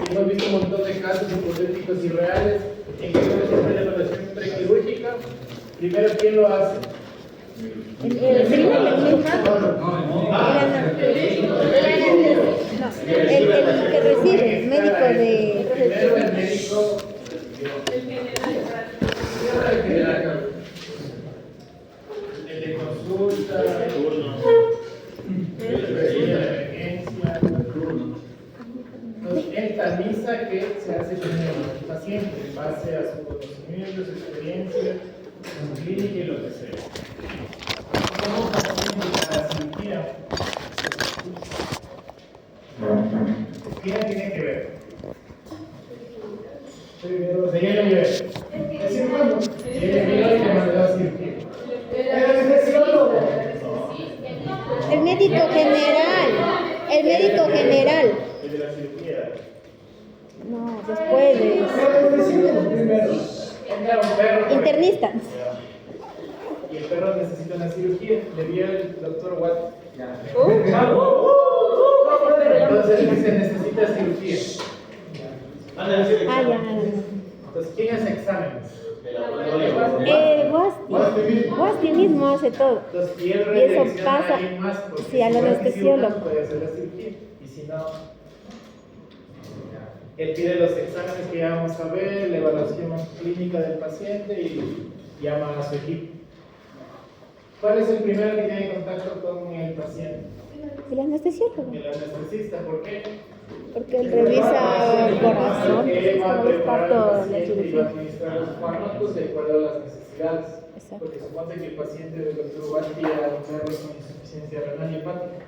hemos visto un montón de casos hipotéticos y reales en que tenemos una evaluación prequirúrgica. Primero, ¿quién lo hace? El que recibe, el médico de... Primero el médico. El de consulta, el de emergencia. Entonces, él tamiza qué se hace con el paciente en base a su conocimiento, su experiencia, su clínica y lo que sea. ¿Cómo paciente la cirugía? ¿Qué tiene que ver? Primero, se llama nivel. ¿Es cirujano? El nivel que mandó a cirugía. ¿El anestesiólogo? El médico general. El médico general. El de la cirugía. No, después de... Primero. Entra un perro. Internista. Y el perro necesita una cirugía. Le vio el doctor Watt. Entonces dice, necesita cirugía. Ah, ya. Entonces, ¿quién hace exámenes? Guasti mismo hace todo. Entonces, y él Y eso redirecciona pasa, a alguien más, porque sí, al si fuera anestesiólogo. cirujano, puede hacer la cirugía. Y si no, él pide los exámenes que ya vamos a ver, la evaluación clínica del paciente y llama a su equipo. ¿Cuál es el primero que tiene contacto con el paciente? El anestesiólogo. El anestesista. ¿Por qué? Porque él revisa el corazón, Él va a preparar al la paciente y va a cirugía. administrar los fármacos de acuerdo a las necesidades. Exacto. Porque suponte que el paciente del doctor Basti era un perro con insuficiencia renal y hepática.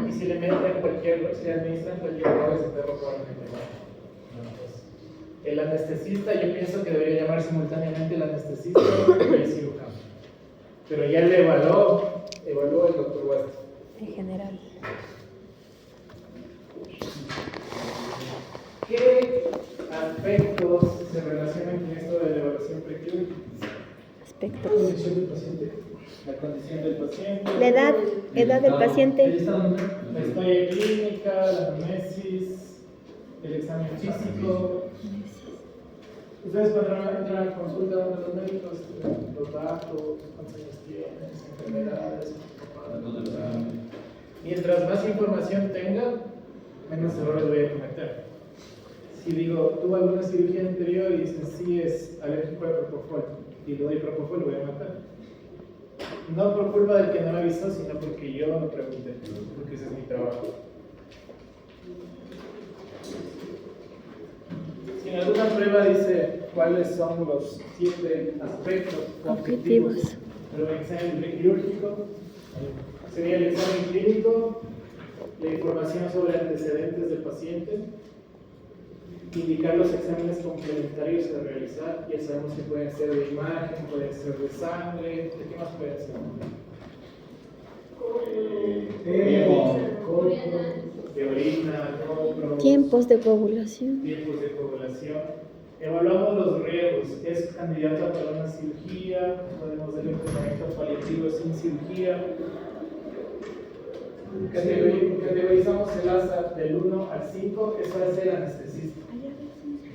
Y si le meten cualquier, si le administran cualquier droga, ese perro probablemente no. El anestesista, yo pienso que debería llamar simultáneamente el anestesista y el cirujano. Pero ya le evaluó el doctor Basti. En general. ¿Qué aspectos se relacionan con esto de la evaluación prequirúrgica? Aspectos. La condición del paciente. La condición del paciente. La edad del paciente. La historia clínica, la anamnesis, el examen físico. Ustedes cuando entran a consulta a los médicos, los datos, cuántos años tienen, enfermedades, mientras más información tenga, menos errores voy a cometer. Si digo, tuvo alguna cirugía anterior y dicen sí es alérgico al propofol y le doy propofol, lo voy a matar. No por culpa del que no me avisó, sino porque yo no pregunté, porque ese es mi trabajo. Si en alguna prueba dice cuáles son los 7 aspectos objetivos de un examen prequirúrgico, sería el examen clínico, la información sobre antecedentes del paciente, indicar los exámenes complementarios a realizar. Ya sabemos que pueden ser de imagen, pueden ser de sangre, ¿de qué más pueden ser? De orina, copro, Tiempos de coagulación. tiempos de coagulación. Evaluamos los riesgos. ¿Es candidato para una cirugía? ¿Podemos darle un tratamiento paliativo sin cirugía? Categorizamos el ASA del 1 al 5. Eso es el anestesista.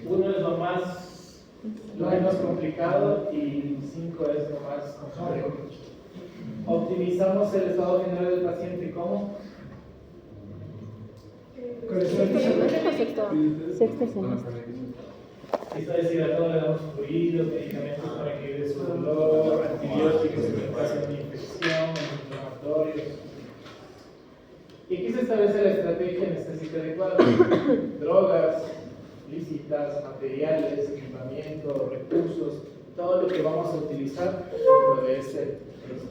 1 es lo menos complicado y 5 es lo más complejo. Optimizamos el estado general del paciente. ¿Cómo? Sexto semestre. Si está deshidratado, le damos fluidos, medicamentos para que dé su dolor, antibióticos en caso de infección, inflamatorios. Y aquí se establece la estrategia anestésica adecuada. Drogas lícitas, materiales, equipamiento, recursos, todo lo que vamos a utilizar dentro de este proceso.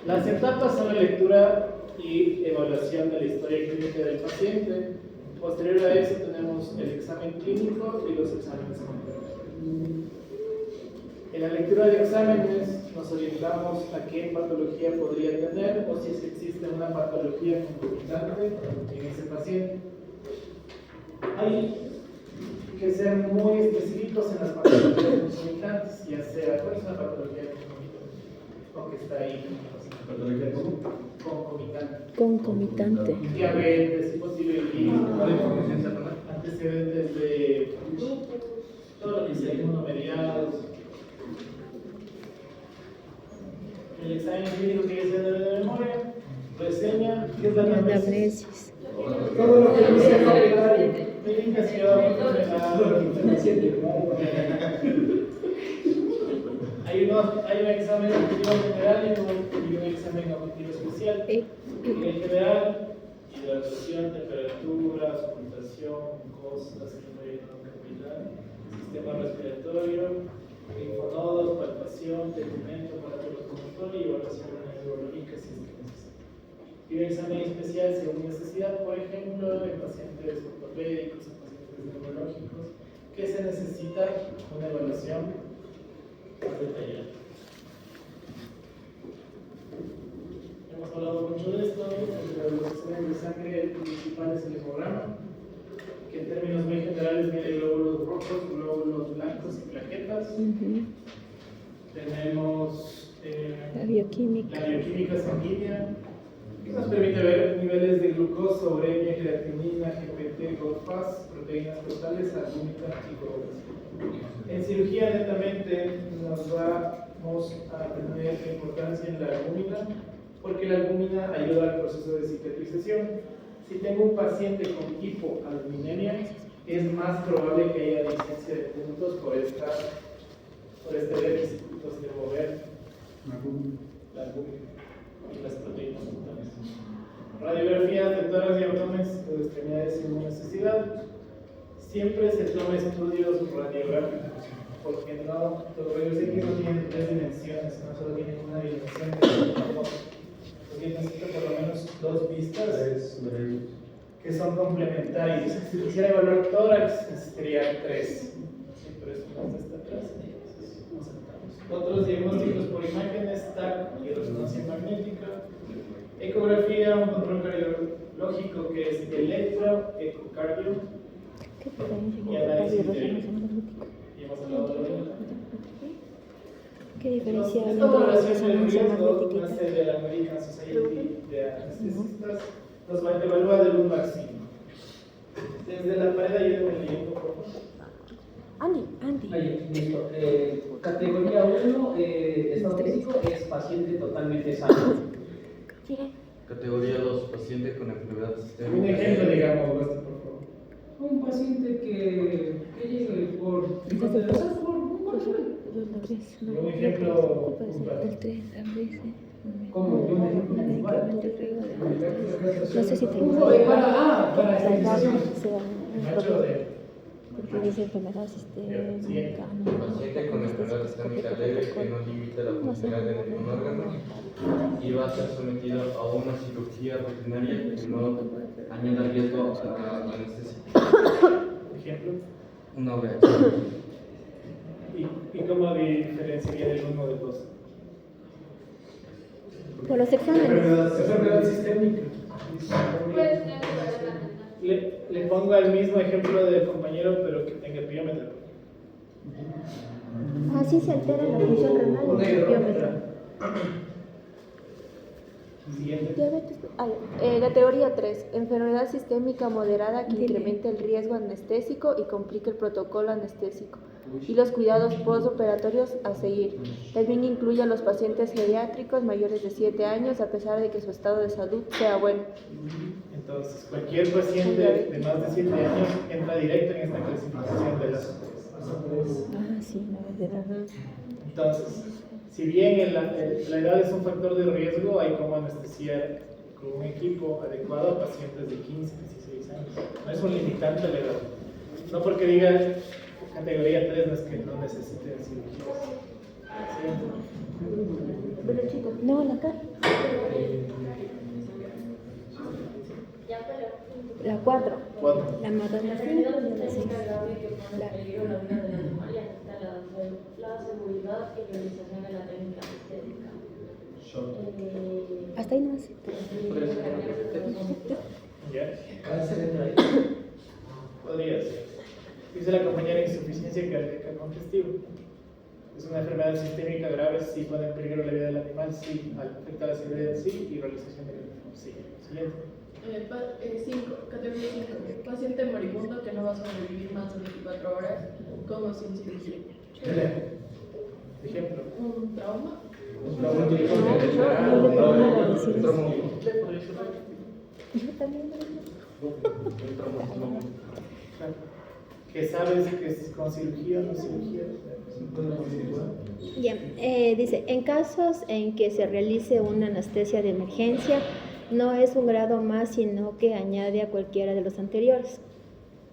Las etapas son la lectura y evaluación de la historia clínica del paciente. Posterior a eso tenemos el examen clínico y los exámenes completos. En la lectura de exámenes nos orientamos a qué patología podría tener o si es que existe una patología concomitante en ese paciente. Hay que ser muy específicos en las patologías concomitantes, ya sea cuál es una patología concomitante o que está ahí. patología común. Concomitante. Diabetes, hipotiroidismo, antecedentes de todo lo que sea inmunomediados. El examen clínico que se debe de memoria, reseña, ¿qué es la anamnesis? Anamnesis. Todo lo que dice el secretario, medicación, hay un examen auditivo general y un examen auditivo especial. En el general, hidratación, temperatura, ocultación, mucosas, capilar, sistema respiratorio, linfonodos, palpación, tegumento, aparato locomotor y evaluación neurológica si es que necesita. Y un examen especial según necesidad, por ejemplo, en pacientes ortopédicos, en pacientes neurológicos, que se necesita una evaluación más detallada. Hemos hablado mucho de esto, de los exámenes de sangre, el principal es el hemograma, que en términos muy generales mide glóbulos rojos, glóbulos blancos y plaquetas. Tenemos La bioquímica. la bioquímica sanguínea, que nos permite ver niveles de glucosa, uremia, creatinina, GPT, GOFAS, proteínas totales, albúmina y coagulación. En cirugía netamente nos vamos a tener importancia en la albúmina, porque la albúmina ayuda al proceso de cicatrización. Si tengo un paciente con hipoalbuminemia, es más probable que haya deficiencia de puntos por este déficit. Entonces debo ver la albúmina y las proteínas totales. Radiografías de tórax y abdomen de extremidades sin necesidad. Siempre se toma estudios radiográficos, porque no, los rayos X no tienen 3 dimensiones, no solo tienen una dimensión de la foto. Necesito por lo menos 2 vistas que son complementarias. Si quisiera evaluar tórax, necesitaría 3. Sí, pero eso no está atrás. No saltamos. Otros diagnósticos por imágenes, TAC y resonancia magnética. Ecografía, un control cardiológico que es electroecocardio ¿Qué diferencia y hay análisis entre de resonancia magnética? y hemos hablado de lo mismo. ¿Qué diferencia hay Esta entre valoración del resonancia riesgo, magnética y nace tal? de la American Society de Anestesistas, nos evalúa del 1 al 5. Desde la pared ayúdenme leyendo, por favor. Andy. Ahí, listo. Categoría 1, estado físico, es paciente totalmente sano. Categoría 2, paciente con enfermedad sistémica. Un ejemplo, digamos, Basti, por favor. Un paciente que llegue por hipotensión, por un corazón. Un ejemplo, El 3, abril. ¿Cómo? Yo me ejemplo. No sé si te Para estabilización. Nacho de Porque dice enfermedad sistémica. Paciente con enfermedad sistémica leve que no limita la funcionalidad de ningún órgano y va a ser sometido a una cirugía rutinaria que no añada riesgo a la anestesia. ejemplo. Una OVH. ¿Y cómo diferenciaría del 1 del 2? Por los exámenes. Enfermedad sistémica. Le pongo el mismo ejemplo del compañero, pero que tenga piómetro. Así se altera la función renal en el piómetro. Siguiente. Diabetes. Categoría 3. Enfermedad sistémica moderada que incrementa el riesgo anestésico y complica el protocolo anestésico y los cuidados postoperatorios a seguir. También incluye a los pacientes geriátricos mayores de 7 años a pesar de que su estado de salud sea bueno. Entonces, cualquier paciente de más de 7 años entra directo en esta clasificación de las OPS. Sí, no es de edad. Entonces, si bien la edad es un factor de riesgo, hay como anestesiar con un equipo adecuado a pacientes de 15, 16 años. No es un limitante la edad. No porque diga categoría 3 no es que no necesiten cirugías. No, la cara. La 4. 4. La Madonna 5 y la 6. La seguridad y realización de la técnica estética. Hasta ahí no hace. ¿Ya? Podría ser. Dice la compañera insuficiencia cardíaca congestiva. Es una enfermedad sistémica grave, sí pone en peligro la vida del animal, sí afecta la seguridad, sí, y realización del sí. Siguiente. 5, categoría 5. Paciente moribundo que no va a sobrevivir más de 24 horas, con o sin cirugía. Ejemplo. Un trauma. Un trauma Yo también. ¿Qué sabes que es con cirugía o no cirugía? Ya, dice, en casos en que se realice una anestesia de emergencia, no es un grado más, sino que añade a cualquiera de los anteriores.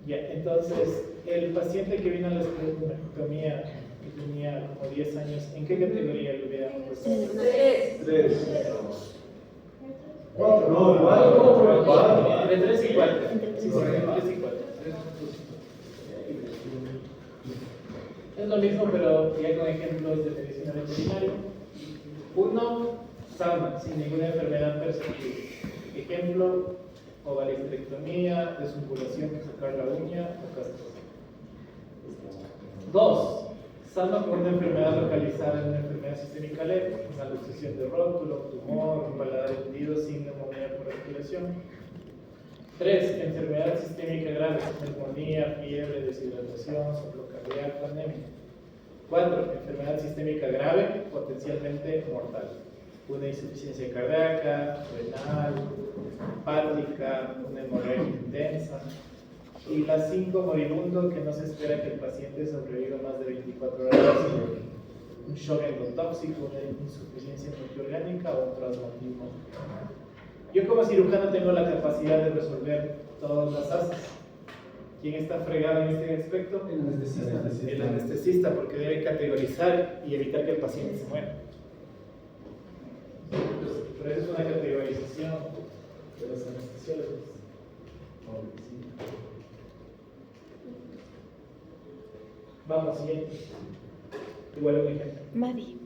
Ya, entonces, el paciente que vino a la esplenectomía, que tenía como 10 años, ¿en qué categoría lo hubiera puesto? 3. 4. No, igual, 4. Entre 3 y 4. Sí, Entre sí, 3 y 4. Es lo mismo, pero ya con ejemplos de medicina veterinaria. 1, sana, sin ninguna enfermedad perceptible. Ejemplo, ovalectomía, desunculación, sacar la uña o castración. 2, sano con una enfermedad localizada en una enfermedad sistémica leve, una luxación de rótulo, tumor, un paladar hundido sin neumonía por respiración. 3, enfermedad sistémica grave, neumonía, fiebre, deshidratación, soplo cardíaco, anemia. 4, enfermedad sistémica grave, potencialmente mortal. Una insuficiencia cardíaca, renal, hepática, una hemorragia intensa. Y la 5, moribundo, que no se espera que el paciente sobreviva más de 24 horas. Un shock endotóxico, una insuficiencia multiorgánica o un traumatismo. Yo como cirujano tengo la capacidad de resolver todas las asas. ¿Quién está fregado en este aspecto? El anestesista. El anestesista, porque debe categorizar y evitar que el paciente se muera. Pero eso es una categorización de los anestesiólogos. Vamos, siguiente. Igual un ejemplo. Madi.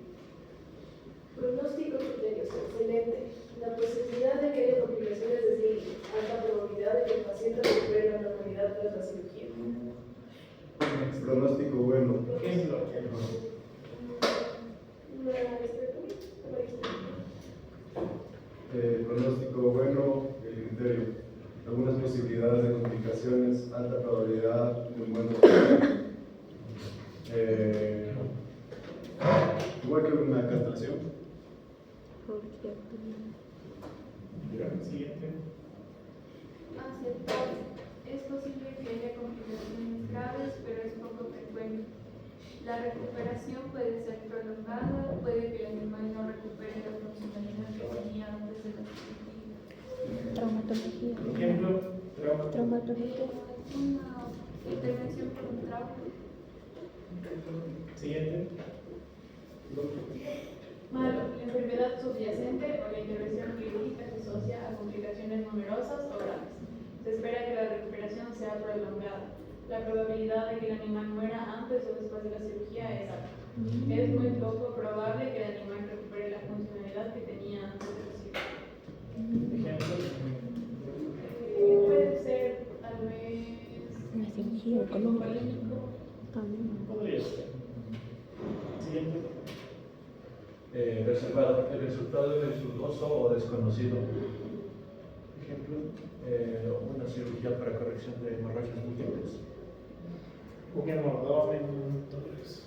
Pronóstico criterios, excelente. La posibilidad de que haya complicaciones es decir, alta probabilidad de que el paciente recupere la normalidad tras la cirugía. Pronóstico bueno. Ejemplo. Una histerectomía. Pronóstico bueno, el criterio. Algunas posibilidades de complicaciones, alta probabilidad, muy buen igual que una castración. Siguiente. Aceptar. Es posible que haya complicaciones graves, pero es poco frecuente. La recuperación puede ser prolongada, puede que el animal no recupere la funcionalidad que tenía antes de la cirugía. Traumatología. Ejemplo, trauma. Traumatología. Una intervención por un trauma. Siguiente. Malo, la enfermedad subyacente o la intervención quirúrgica se asocia a complicaciones numerosas o graves. Se espera que la recuperación sea prolongada. La probabilidad de que el animal muera antes o después de la cirugía es alta. Es muy poco probable que el animal recupere la funcionalidad que tenía antes de la cirugía. Ejemplo. Puede ser tal vez Una cirugía oncológica. clínico. Podría ser. Siguiente. Reservado. El resultado es dudoso o desconocido. Ejemplo. Una cirugía para corrección de hemorragias múltiples. Un hemorragia, todo eso.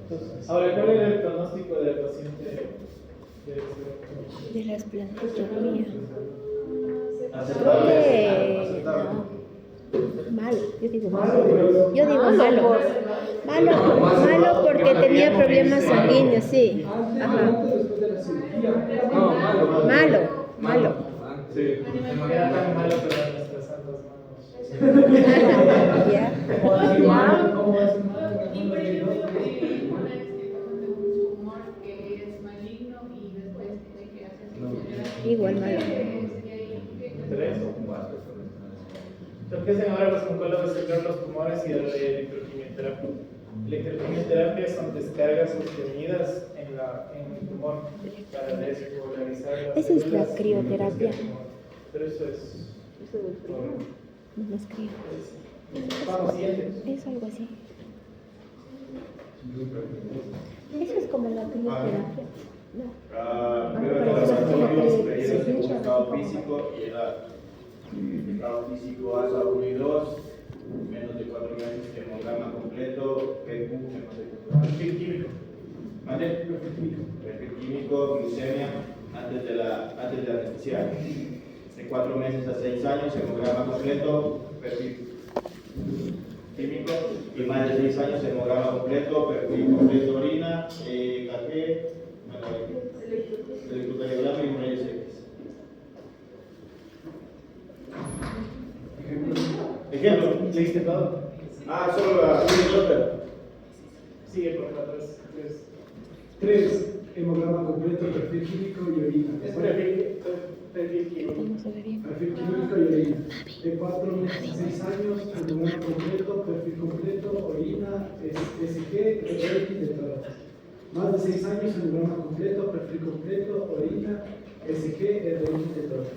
Entonces, ahora, ¿cuál era el pronóstico del paciente De la esplenectomía. Aceptable. No. Malo, yo digo malo. Yo digo malo. Malo porque tenía problemas sanguíneos, sí. Ajá. Malo. Sí. Era tan malo, pero en nuestras santas manos. Ya. Y por ejemplo, una extirpación de un tumor que es maligno y después tiene que hacer Igual malo. ¿Tres o cuatro? Lo que hacen ahora los oncólogos es sacar los tumores y darle electroquimioterapia. Electroquimioterapia son descargas sostenidas en el tumor para despolarizar las Esa es la células y crioterapia. el tumor. Pero eso es. No es crío. Vamos, siguiente. Es algo así. Eso es como la crioterapia. No. Primero que nada, los periodos en estado físico y edad. Estado físico ASA 1 y 2, menos de 4 meses, hemograma completo, PQ, perfil químico. ¿Mande? Perfil químico, glucemia, antes de anestesiar. De 4 meses a 6 años, hemograma completo, perfil químico, y más de 6 años, hemograma completo, perfil completo orina, café, electrocardiograma y rayos X. Ejemplo. ¿Leíste todo? Solo la Sigue por acá, 3. Hemograma completo, perfil químico y orina. Es perfil químico. Perfil químico y orina. De 4 meses a 6 años, hemograma completo, perfil completo, orina, SG, rating de todas. Más de 6 años, hemograma completo, perfil completo, orina, SG, rating de todas.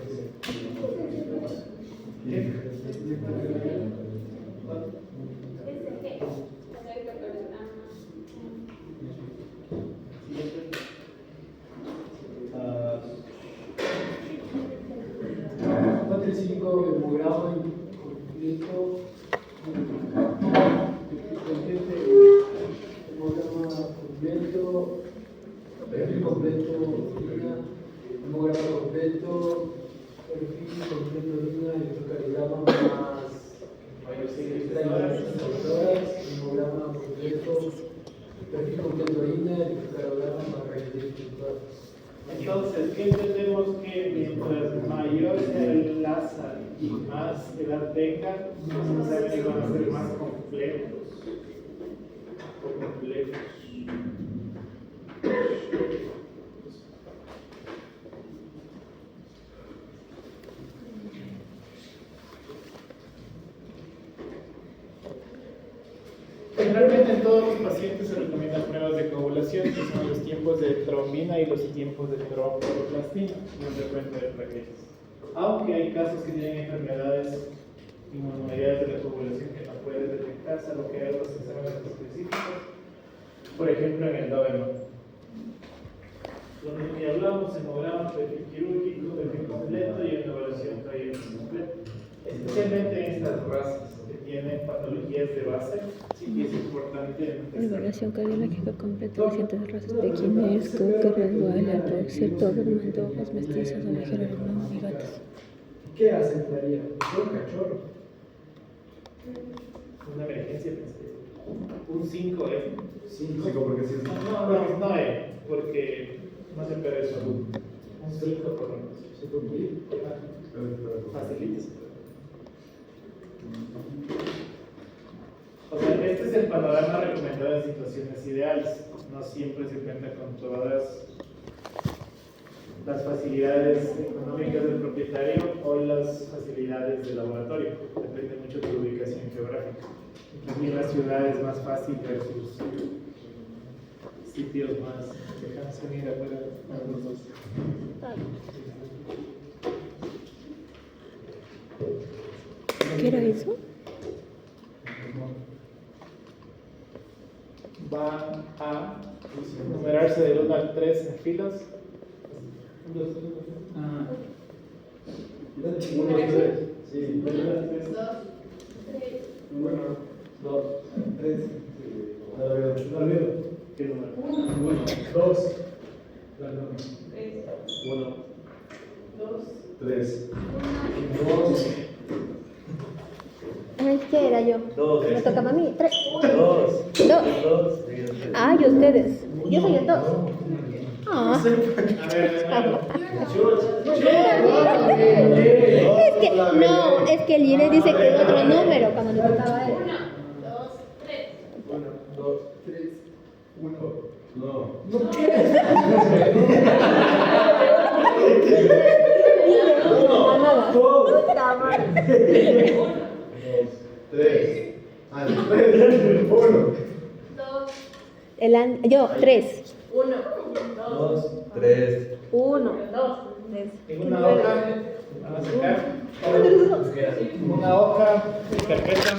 Hemograma completo, perfil completo, orina, hemograma completo, perfil completo, orina, electrocardiograma más hemograma completo, perfil completo, orina, electrocardiograma más rayos X. Entonces, ¿qué entendemos? Que mientras mayor sea el láser y más edad tenga, los exámenes van a ser más complejos. Generalmente en todos los pacientes se recomiendan pruebas de coagulación, que son los tiempos de trombina y los tiempos de tromboplastina, no se cuenta de plaquetas. Aunque hay casos que tienen enfermedades inmunológicas de la coagulación que no pueden detectar, salvo que hay otros exámenes específicos, por ejemplo en el Doberman. Donde ya hablamos, hemograma, perfil quirúrgico, perfil completo y una evaluación trayecto completo. Especialmente en estas razas que tienen patologías de base, sí que es importante. Evaluación cardiológica completa, pacientes de razas pequeñas, cocker, guala, boxer, doberman, dogos, mestizos, ovejeros, hermanos y gatos. ¿Qué aceptaría? ¿Un cachorro? Una emergencia, un 5 5 porque si es. No, porque no se pierde eso. Un 5 por lo menos. ¿Se puede morir? Facilites. O sea, este es el panorama recomendado en situaciones ideales. No siempre se cuenta con todas las facilidades económicas del propietario o las facilidades del laboratorio. Depende mucho de la ubicación geográfica. Aquí en la ciudad es más fácil versus sitios más lejanos. Mira, para los dos. ¿Qué era eso? Va a numerarse del 1 al 3 en filas. 1, 2, 3. 1, 2, 3. Sí. 1, 2, 3. No olvido. ¿Qué número? 1, 2. 1, 2. 3. 2. Ay, ¿qué era yo? 2. Me tocaba a mí. 3. 2. 2. Ay, ustedes. Yo soy el 2. Ah. A ver, Es que, no, es que el Ire dice que es otro número cuando le tocaba a él. 1, 2, 3. 1, 2, 3. 1. No. No. 3. 1. 2. Yo, 3. 1, 2. 3. 1. 2. en una hoja, van a sacar una hoja de carpeta.